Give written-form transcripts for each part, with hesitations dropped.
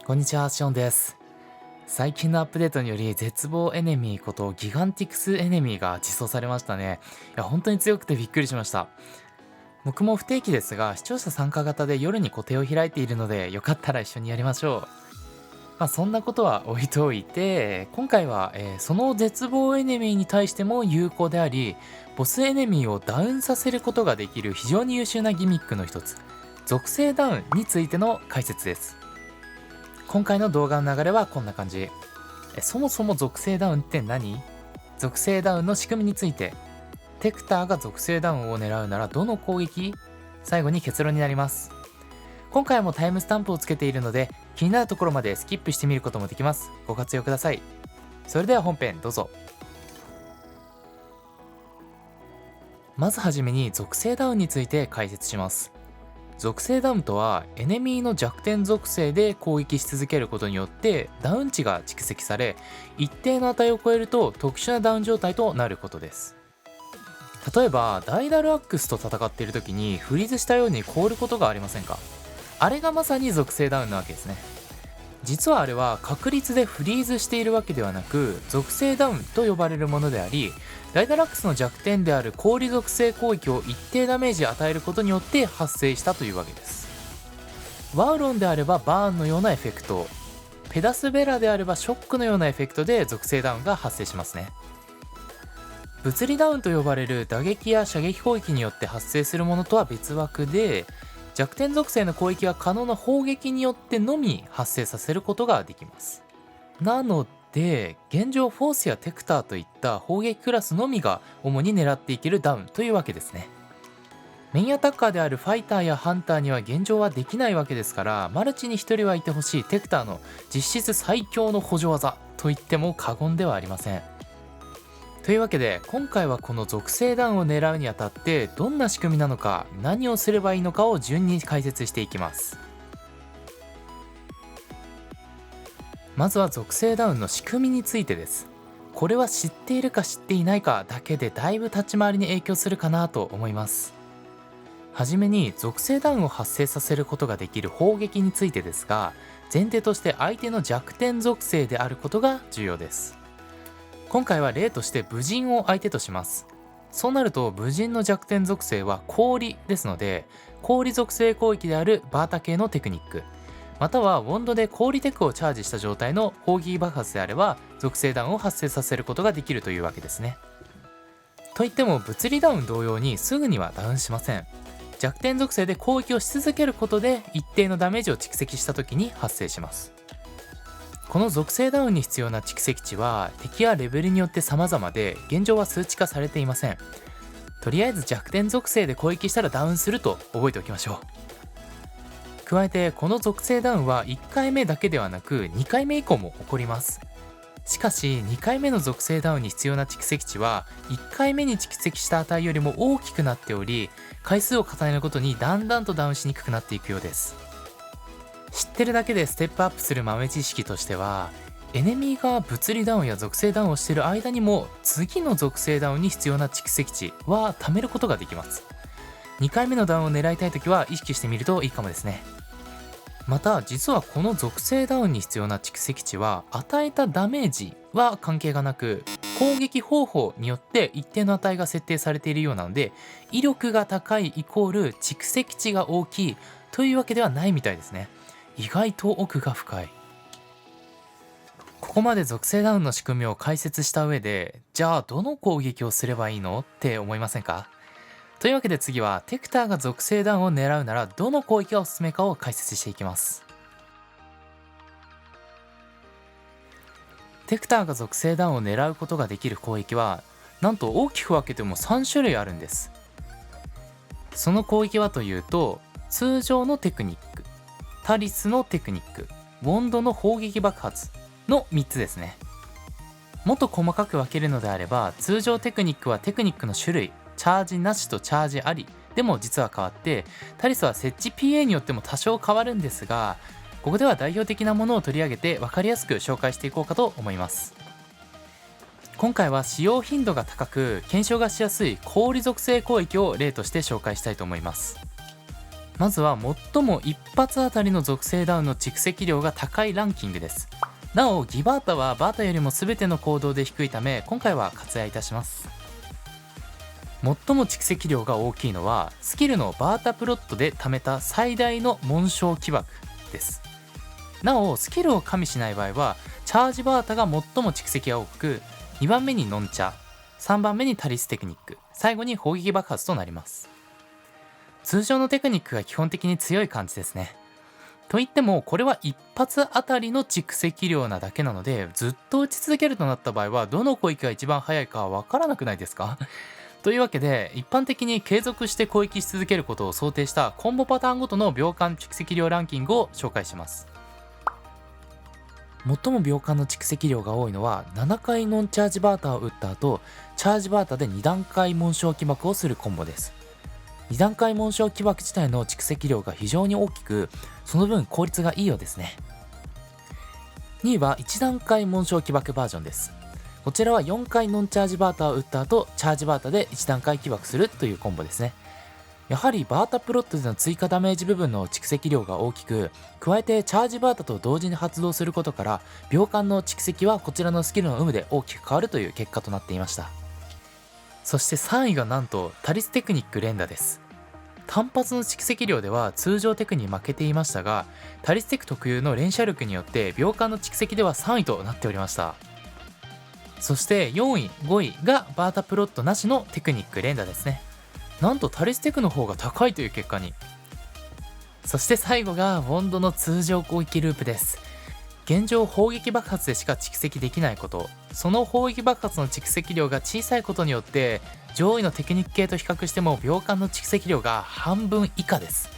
こんにちは、シオンです。最近のアップデートにより絶望エネミーことギガンティクスエネミーが実装されましたね。本当に強くてびっくりしました。僕も不定期ですが視聴者参加型で夜に個展を開いているので、よかったら一緒にやりましょう。そんなことは置いておいて、今回は、その絶望エネミーに対しても有効であり、ボスエネミーをダウンさせることができる非常に優秀なギミックの一つ、属性ダウンについての解説です。今回の動画の流れはこんな感じ。そもそも属性ダウンって何？属性ダウンの仕組みについて、テクターが属性ダウンを狙うならどの攻撃？最後に結論になります。今回もタイムスタンプをつけているので、気になるところまでスキップしてみることもできます。ご活用ください。それでは本編どうぞ。まずはじめに属性ダウンについて解説します。属性ダウンとは、エネミーの弱点属性で攻撃し続けることによってダウン値が蓄積され、一定の値を超えると特殊なダウン状態となることです。例えばダイダルアックスと戦っている時にフリーズしたように凍ることがありませんか？あれがまさに属性ダウンなわけですね。実はあれは確率でフリーズしているわけではなく、属性ダウンと呼ばれるものであり、ダイダラックスの弱点である氷属性攻撃を一定ダメージ与えることによって発生したというわけです。ワウロンであればバーンのようなエフェクト、ペダスベラであればショックのようなエフェクトで属性ダウンが発生しますね。物理ダウンと呼ばれる打撃や射撃攻撃によって発生するものとは別枠で、弱点属性の攻撃は可能な砲撃によってのみ発生させることができます。なので現状フォースやテクターといった砲撃クラスのみが主に狙っていけるダウンというわけですね。メインアタッカーであるファイターやハンターには現状はできないわけですから、マルチに1人はいてほしいテクターの実質最強の補助技と言っても過言ではありません。というわけで今回はこの属性ダウンを狙うにあたってどんな仕組みなのか、何をすればいいのかを順に解説していきます。まずは属性ダウンの仕組みについてです。これは知っているか知っていないかだけでだいぶ立ち回りに影響するかなと思います。はじめに属性ダウンを発生させることができる砲撃についてですが、前提として相手の弱点属性であることが重要です。今回は例として武人を相手とします。そうなると武人の弱点属性は氷ですので、氷属性攻撃であるバータ系のテクニック、またはウォンドで氷テクをチャージした状態の砲撃爆発であれば属性ダウンを発生させることができるというわけですね。といっても物理ダウン同様にすぐにはダウンしません。弱点属性で攻撃をし続けることで一定のダメージを蓄積した時に発生します。この属性ダウンに必要な蓄積値は敵やレベルによって様々で、現状は数値化されていません。とりあえず弱点属性で攻撃したらダウンすると覚えておきましょう。加えてこの属性ダウンは1回目だけではなく2回目以降も起こります。しかし2回目の属性ダウンに必要な蓄積値は1回目に蓄積した値よりも大きくなっており、回数を重ねるごとにだんだんとダウンしにくくなっていくようです。知ってるだけでステップアップする豆知識としては、エネミーが物理ダウンや属性ダウンをしている間にも次の属性ダウンに必要な蓄積値は貯めることができます。2回目のダウンを狙いたいときは意識してみるといいかもですね。また実はこの属性ダウンに必要な蓄積値は与えたダメージは関係がなく、攻撃方法によって一定の値が設定されているようなので、威力が高いイコール蓄積値が大きいというわけではないみたいですね。意外と奥が深い。ここまで属性ダウンの仕組みを解説した上で、じゃあどの攻撃をすればいいのって思いませんか？というわけで次はテクターが属性ダウンを狙うならどの攻撃がおすすめかを解説していきます。テクターが属性ダウンを狙うことができる攻撃はなんと大きく分けても3種類あるんです。その攻撃はというと、通常のテクニック、タリスのテクニック、ウォンドの砲撃爆発の3つですね。もっと細かく分けるのであれば、通常テクニックはテクニックの種類、チャージなしとチャージありでも実は変わって、タリスは設置 PA によっても多少変わるんですが、ここでは代表的なものを取り上げて分かりやすく紹介していこうかと思います。今回は使用頻度が高く検証がしやすい氷属性攻撃を例として紹介したいと思います。まずは最も一発あたりの属性ダウンの蓄積量が高いランキングです。なおギバータはバータよりも全ての行動で低いため、今回は割愛いたします。最も蓄積量が大きいのはスキルのバータプロットで貯めた最大の紋章起爆です。なおスキルを加味しない場合はチャージバータが最も蓄積が多く、2番目にノンチャ、3番目にタリステクニック、最後に砲撃爆発となります。通常のテクニックが基本的に強い感じですね。といってもこれは一発あたりの蓄積量なだけなので、ずっと打ち続けるとなった場合はどの攻撃が一番速いかわからなくないですか？というわけで一般的に継続して攻撃し続けることを想定したコンボパターンごとの秒間蓄積量ランキングを紹介します。最も秒間の蓄積量が多いのは7回ノンチャージバータを打った後、チャージバータで2段階紋章起爆をするコンボです。2段階紋章起爆自体の蓄積量が非常に大きく、その分効率がいいようですね。2位は1段階紋章起爆バージョンです。こちらは4回ノンチャージバータを打った後、チャージバータで1段階起爆するというコンボですね。やはりバータプロットでの追加ダメージ部分の蓄積量が大きく、加えてチャージバータと同時に発動することから、秒間の蓄積はこちらのスキルの有無で大きく変わるという結果となっていました。そして3位がなんとタリステクニック連打です。単発の蓄積量では通常テクに負けていましたが、タリステク特有の連射力によって秒間の蓄積では3位となっておりました。そして4位5位がバータプロットなしのテクニック連打ですね。なんとタリステクの方が高いという結果に。そして最後がウォンドの通常攻撃ループです。現状砲撃爆発でしか蓄積できないこと、その砲撃爆発の蓄積量が小さいことによって上位のテクニック系と比較しても秒間の蓄積量が半分以下です。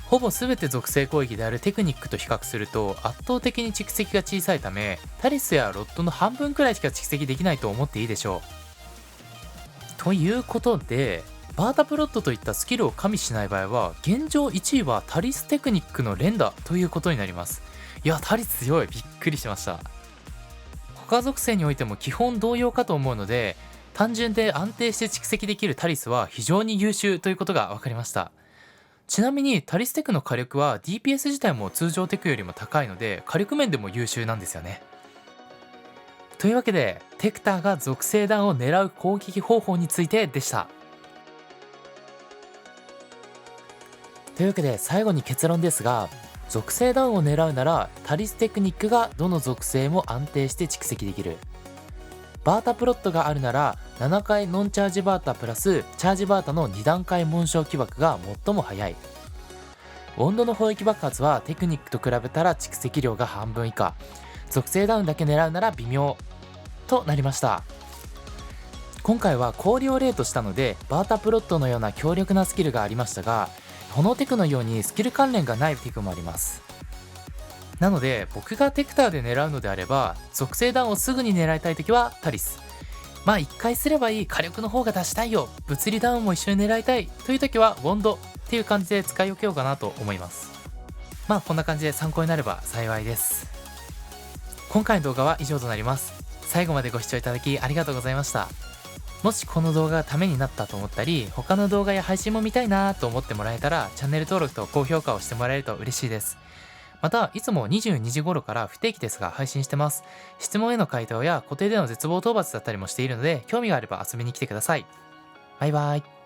ほぼ全て属性攻撃であるテクニックと比較すると圧倒的に蓄積が小さいため、タリスやロッドの半分くらいしか蓄積できないと思っていいでしょう。ということでバータプロットといったスキルを加味しない場合は現状1位はタリステクニックの連打ということになります。いやタリス強い、びっくりしました。他属性においても基本同様かと思うので、単純で安定して蓄積できるタリスは非常に優秀ということが分かりました。ちなみにタリステクの火力は DPS 自体も通常テクよりも高いので火力面でも優秀なんですよね。というわけでテクターが属性弾を狙う攻撃方法についてでした。というわけで最後に結論ですが、属性ダウンを狙うならタリステクニックがどの属性も安定して蓄積できる。バータプロットがあるなら7回ノンチャージバータプラスチャージバータの2段階紋章起爆が最も速い。温度の砲撃爆発はテクニックと比べたら蓄積量が半分以下。属性ダウンだけ狙うなら微妙となりました。今回は氷を例としたのでバータプロットのような強力なスキルがありましたが、炎テクのようにスキル関連がないテクもあります。なので僕がテクターで狙うのであれば属性ダウンをすぐに狙いたいときはタリス、まあ1回すればいい、火力の方が出したいよ、物理ダウンも一緒に狙いたいというときはウォンドっていう感じで使い分けようかなと思います。まあこんな感じで参考になれば幸いです。今回の動画は以上となります。最後までご視聴いただきありがとうございました。もしこの動画がためになったと思ったり他の動画や配信も見たいなと思ってもらえたらチャンネル登録と高評価をしてもらえると嬉しいです。またいつも22時頃から不定期ですが配信してます。質問への回答や固定での絶望討伐だったりもしているので興味があれば遊びに来てください。バイバイ。